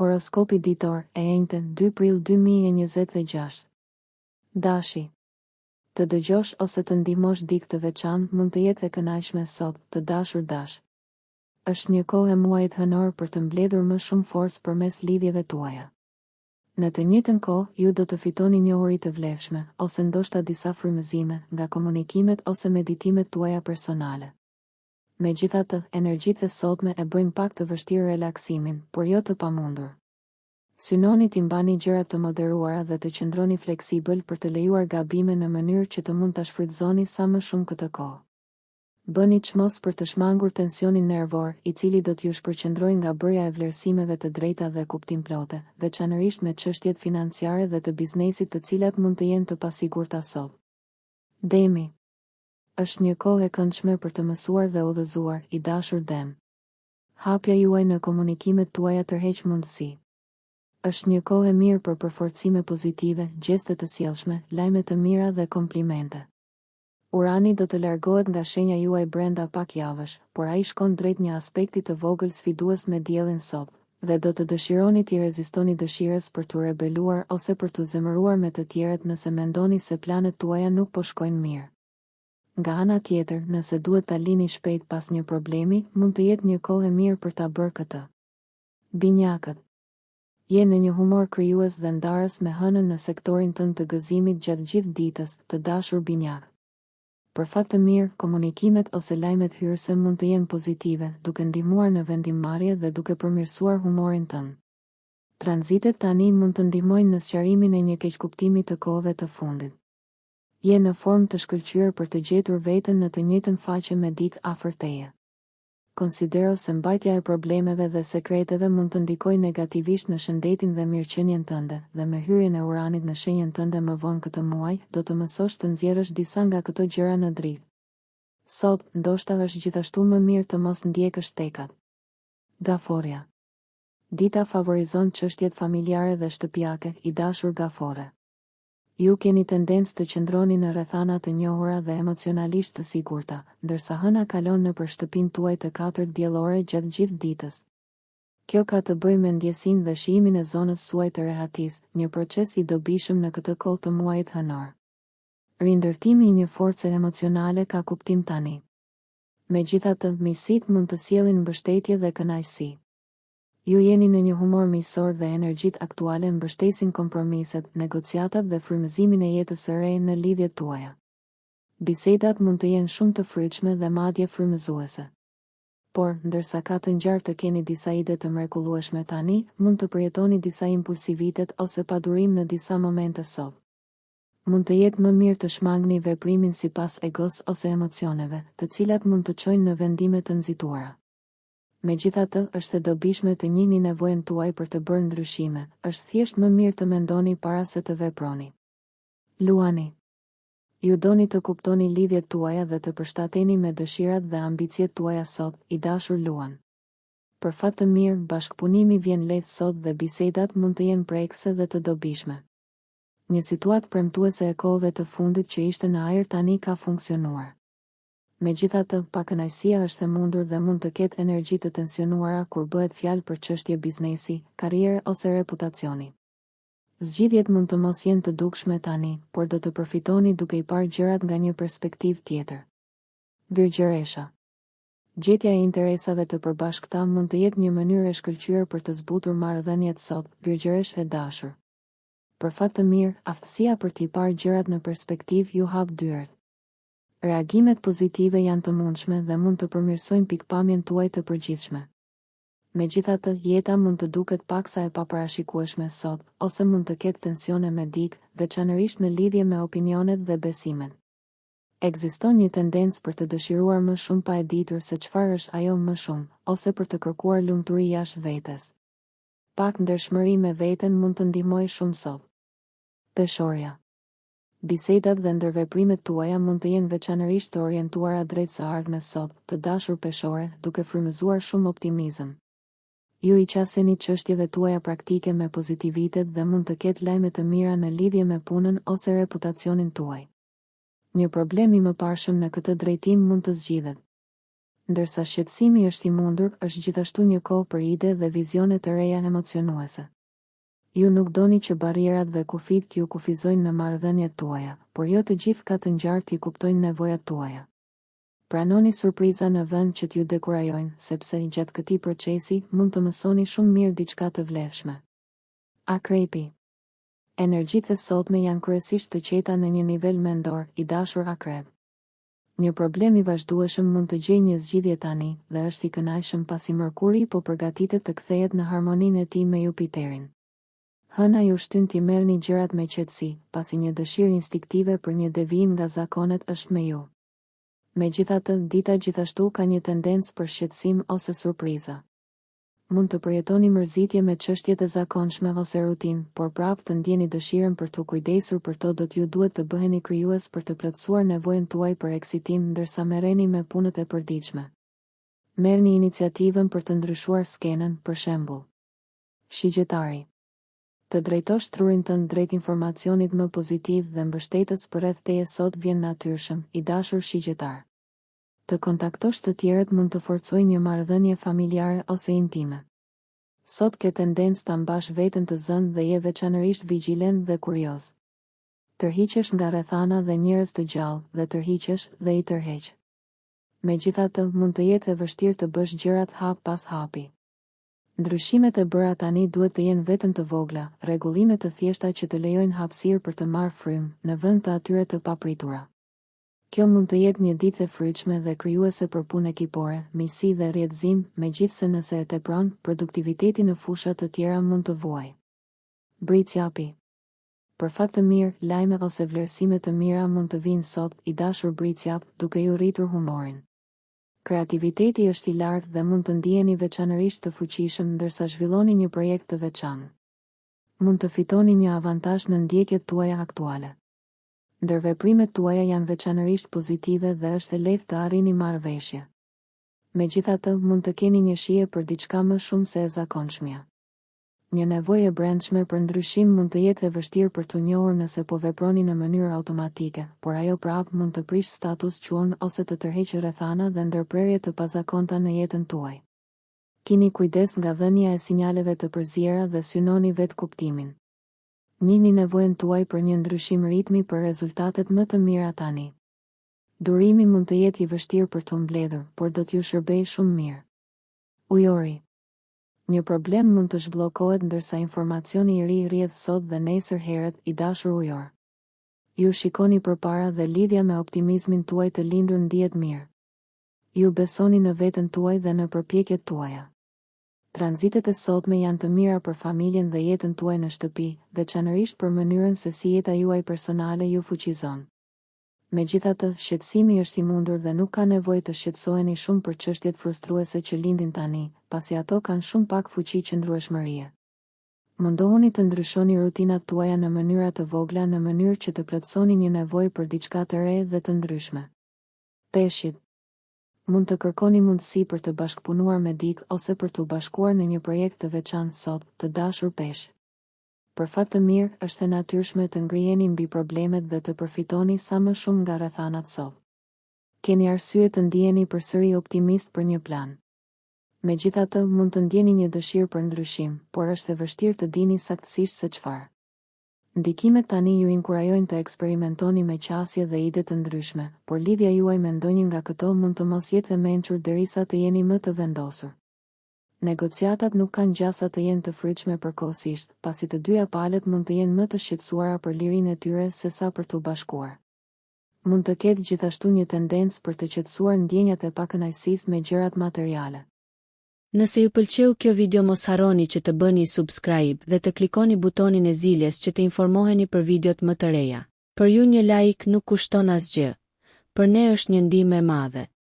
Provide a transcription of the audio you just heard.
Horoskopi ditor e enjtën 2 prill 2026. Dashi. Të dëgjosh ose të ndihmosh dikë të veçantë mund të jetë e kënaqshme sot, të dashur dash. Është një kohë e muajit hënor për të mbledhur më shumë forcë përmes lidhjeve tuaja. Në të njëjtën kohë, ju do të fitoni njohuri të vlefshme, ose ndoshta disa frymëzime nga komunikimet ose meditimet tuaja personale. Megjithatë, energjitë e sotme e bëjnë pak të vështirë relaksimin, por jo të pamundur. Synoni t'i mbani gjërat të moderuara dhe të qëndroni fleksibël për të lejuar gabime në mënyrë që të mund ta shfrytëzoni sa më shumë këtë kohë. Bëni çmos për të shmangur tensionin nervor, i cili do t'ju shpërqendrojë nga bërja e vlerësimeve të drejta dhe kuptimplote, veçanërisht me çështjet financiare dhe të biznesit, të cilat mund të jenë të pasigurta sot. Demi. Është një kohë e këndshme për të mësuar dhe udhëzuar, i dashur Dem. Hapja juaj në komunikimet tuaja tërheq mundësi. Është një kohë e mirë për përforcime pozitive, gjeste të sjellshme, lajme të mira dhe komplimente. Urani do të largohet nga shenja juaj brenda pak javësh, por ai shkon drejt një aspekti të vogël sfidues me diellin sot, dhe do të dëshironi t'i rezistoni dëshirës për t'u rebeluar ose për t'u zemëruar me të tjerët nëse mendoni se planet tuaja nuk po shkojnë mirë. Nga ana tjetër, nëse duhet ta lini shpejt pas një problemi, mund të jetë një kohë e mirë për ta bërë këtë. Binjakët. Je në një humor krijues dhe ndarës me hënën në sektorin tënd të gëzimit gjatë gjithë ditës, të dashur binjak. Për fat të mirë, komunikimet ose lajmet hyrëse mund të jenë pozitive, duke ndihmuar në vendimmarrje dhe duke përmirësuar humorin tënd. Tranzitet tani mund të ndihmojnë në sqarimin e një keqkuptimi të kohëve të fundit. Je në formë të shkëlqyer për të gjetur veten në të njëjtën faqe me dikë afër teje. Konsidero se mbajtja e problemeve dhe sekreteve mund të ndikojë negativisht në shëndetin dhe mirëqenien tënde, dhe me hyrjen e uranit në shenjën tënde më vonë këtë muaj, do të mësosh të nxjerrësh disa nga këto gjëra në dritë. Sot, ndoshta është gjithashtu më mirë të mos ndjekësh tekat. Gaforja. Dita favorizon çështjet familjare dhe shtëpiake, i dashur gafore. Ju keni tendencë të qëndroni në rrethana të njohura dhe emocionalisht të sigurta, ndërsa hëna kalon nëpër shtëpinë tuaj të 4 diellore gjatë gjithë ditës. Kjo ka të bëjë me ndjesinë dhe shijimin e zonës suaj të rehatisë, një proces i dobishëm në këtë kohë të muajit hënor. Rindërtimi i një force emocionale ka kuptim tani. Megjithatë, miqësitë mund të sjellin mbështetje dhe kënaqësi. Ju jeni në një humor miqësor dhe energjitë aktuale mbështesin kompromiset, negociatat dhe frymëzimin e jetës së re në lidhjet tuaja. Bisedat mund të jenë shumë të fryqme dhe madje frymëzuese. Por, ndërsa ka të ngjarë të keni disa ide të mrekullueshme tani, mund të përjetoni disa impulsivitet ose padurim në disa momente sot. Mund të jetë më mirë të shmangni veprimin sipas egos ose emocioneve, të cilat mund të çojnë në vendime të nxituara. Megjithatë, është e dobishme të njihni nevojën tuaj për të bërë ndryshime, është thjesht më mirë të mendoni para se të veproni. Luani. Ju doni të kuptoni lidhjet tuaja dhe të përshtateni me dëshirat dhe ambicjet tuaja sot, i dashur Luan. Për fat të mirë, bashkëpunimi vjen lehtë sot dhe bisedat mund të jenë prekëse dhe të dobishme. Një situatë premtuese e kohëve të fundit që ishte në ajër tani ka funksionuar. Megjithatë, pakënaqësia është e mundur dhe mund të ketë energji të tensionuara kur bëhet fjalë për çështje biznesi, karriere ose reputacioni. Zgjidhjet mund të mos jenë të dukshme tani, por do të përfitoni duke i parë gjërat nga një perspektivë tjetër. Virgjëresha. Gjetja e interesave të përbashkëta mund të jetë një mënyrë e shkëlqyer për të zbutur marrëdhëniet sot, virgjëresh e dashur. Për fat të mirë, aftësia për t'i parë gjërat në perspektivë ju hap dyert. Reagimet pozitive janë të mundshme dhe mund të përmirësojnë pikpamjen tuaj të përgjithshme. Megjithatë, jeta mund të duket paksa e paparashikueshme sot, ose mund të ketë tensione me dikë, veçanërisht në lidhje me opinionet dhe besimet. Ekziston një tendencë për të dëshiruar më shumë pa e ditur se çfarë është ajo më shumë, ose për të kërkuar lumturi jashtë vetes. Pak ndershmëri me veten mund të ndihmojë shumë sot. Peshorja. Bisedat dhe ndërveprimet tuaja mund të jenë veçanërisht të orientuara drejt së ardhmes sot, të dashur peshore, duke frymëzuar shumë optimizëm. Ju i qaseni çështjeve tuaja praktike me pozitivitet dhe mund të ketë lajme të mira në lidhje me punën ose reputacionin tuaj. Një problem i mëparshëm në këtë drejtim mund të zgjidhet. Ndërsa shqetësimi është i mundur, është gjithashtu një kohë për ide dhe vizione të reja emocionuese. Ju nuk doni që barierat dhe kufit t'ju kufizojnë në marrëdhëniet tuaja, por jo të gjithë ka të ngjartë i kuptojnë nevojat tuaja. Pranoni surpriza në vend që t'ju dekurajojnë, sepse gjatë këtij procesi mund të mësoni shumë mirë diçka të vlefshme. Akrepi. Energjitë e sotme janë kryesisht të qeta në një nivel mendor, i dashur akrep. Një problem i vazhdueshëm mund të gjejë një zgjidhje tani dhe është i kënaqshëm pasi Mërkuri po përgatitet të kthehet në harmoninë e tij me Jupiterin. Hëna ju shtyn t'i merrni gjërat me qetësi, pasi një dëshirë instiktive për një devijim nga zakonet është me ju. Megjithatë, dita gjithashtu ka një tendencë për shqetësim ose surpriza. Mund të përjetoni mërzitje me çështje të zakonshme ose rutinë, por prapë të ndjeni dëshirën për të kujdesur për to do t'ju duhet të bëheni krijues për të plotësuar nevojën tuaj për eksitim ndërsa merreni me punët e përditshme. Merrni iniciativën për të ndryshuar skenën, për shembull. Shigjetari. Të drejtosh trurin tënd drejt informacionit më pozitiv dhe mbështetës përreth teje sot vjen natyrshëm, i dashur shigjetar. Të kontaktosh të tjerët mund të forcojë një marrëdhënie familjare ose intime. Sot ke tendencë ta mbash veten të zënë dhe je veçanërisht vigjilent dhe kurioz. Tërhiqesh nga rrethana dhe njerëz të gjallë dhe tërhiqesh dhe i tërheq. Megjithatë, mund të jetë e vështirë të bësh gjërat hap pas hapi. Ndryshimet e bëra tani duhet të jenë vetëm të vogla, rregullime të thjeshta që të lejojnë hapësirë për të marrë frymë, në vend të atyre të papritura. Kjo mund të jetë një ditë e fryqme dhe krijuese për punë ekipore, misi dhe rrjedhëzim, megjithse nëse e tepron, produktiviteti në fusha të tjera mund të vuajë. Bricjapi. Për fat të mirë, lajme ose vlerësime të mira mund të vinë sot, i dashur bricjap, duke ju rritur humorin. Kreativiteti është i lartë dhe mund të ndiheni veçanërisht të fuqishëm ndërsa zhvilloni një projekt të veçantë. Mund të fitoni një avantazh në ndjekjet tuaja aktuale. Ndërveprimet tuaja janë veçanërisht pozitive dhe është e lehtë të arrini marrëveshje. Megjithatë, mund të keni një shije për diçka më shumë se e zakonshmja. Një nevojë e brendshme për ndryshim mund të jetë e vështirë për t'u njohur nëse po veproni në mënyrë automatike, por ajo prapë mund të prish status quo ose të tërheqë rrethana dhe ndërprerje të pazakonta në jetën tuaj. Kini kujdes nga dhënia e sinjaleve të përziera dhe synoni vetë kuptimin. Njihni nevojën tuaj për një ndryshim ritmi për rezultatet më të mira tani. Durimi mund të jetë i vështirë për t'u mbledhur, por do t'ju shërbejë shumë mirë. Ujori. Një problem mund të zhbllokohet ndërsa informacioni i ri rrjedh sot dhe nesër herët, i dashur ujor. Ju shikoni përpara dhe lidhja me optimizmin tuaj të lindur ndihet mirë. Ju besoni në veten tuaj dhe në përpjekjet tuaja. Tranzitet e sotme janë të mira për familjen dhe jetën tuaj në shtëpi, veçanërisht për mënyrën se si jeta juaj personale ju fuqizon. Megjithatë, shqetësimi është i mundur dhe nuk ka nevojë të shqetësoheni shumë për çështjet frustruese që lindin tani, pasi ato kanë shumë pak fuqi qëndrueshmërie. Mundohuni të ndryshoni rutinat tuaja në mënyra të vogla në mënyrë që të plotësoni një nevojë për diçka të re dhe të ndryshme. Peshqit. Mund të kërkoni mundësi për të bashkëpunuar me dikë ose për të bashkuar në një projekt të veçantë sot, të dashur peshq. Për fat të mirë, është e natyrshme të ngriheni mbi problemet dhe të përfitoni sa më shumë nga rrethanat sot. Keni arsye të ndiheni përsëri optimist për një plan. Megjithatë, mund të ndjeni një dëshirë për ndryshim, por është e vështirë të dini saktësisht se çfarë. Ndikimet tani ju inkurajojnë të eksperimentoni me qasje dhe ide të ndryshme, por lidhja juaj me ndonjë nga këto mund të mos jetë e mençur derisa të jeni më të vendosur. Negociatat nuk kanë gjasa të jenë të fryqme përkohësisht, pasi të dyja palët mund të jenë më të shqetësuara për lirinë e tyre se sa për t'u bashkuar. Mund të ketë gjithashtu një tendencë për të qetësuar ndjenjat e pakënaqësisë me gjërat materiale. Nëse ju pëlqeu kjo video mos harroni që të bëni subscribe dhe të klikoni butonin e ziljes që të informoheni për videot më të reja. Për ju një like nuk kushton asgjë. Për ne është një ndihmë e madhe.